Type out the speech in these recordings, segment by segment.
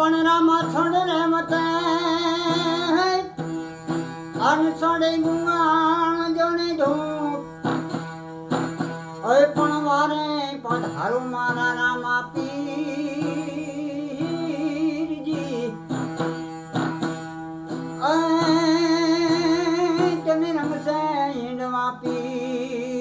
पण रामा छड़ रे मते अन छड़े गुआन जोने धो ओए पण वारे पधारो मारा रामा पीर जी तने रंग से हिंडवा पीर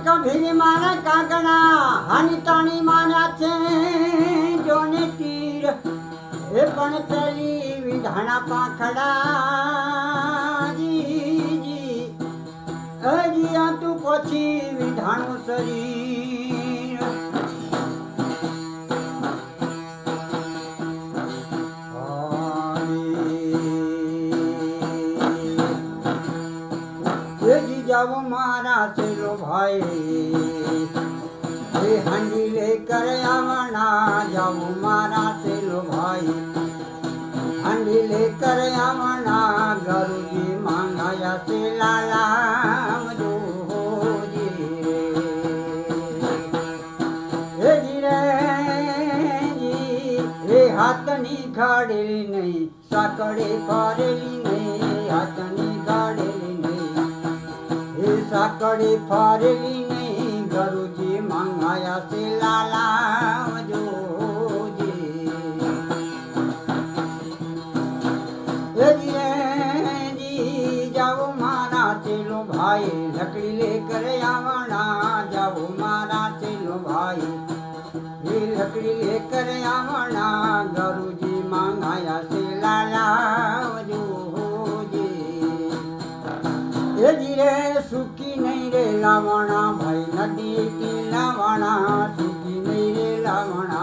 कभी मारा कागड़ा हानि तानी मारा छे जोने तीर ए पण पेली विधाना पाखड़ा जी जी अजिया तू पछी विधानु शरीर जाओ मारा चलो भाई हंडी लेकर आवना जाओ मारा चलो भाई हंडी लेकर आवना गुरु जी मांगाया से लाला जो जी रे जी हाथनी खाड़ेली नहीं साकड़े फाड़ेली नहीं हाथनी खाड़ेली साकड़ी फारेली नहीं गुरुजी मंगाया से लाला जो जी जाओ मारा चलो भाई लकड़ी लेकर आवना जाओ मारा चलो भाई ये लकड़ी लेकर आवना गुरुजी मंगाया से लाला जो रे सुखी नहीं रे लावणा भाई नदी की लावणा सुखी नहीं रे लावणा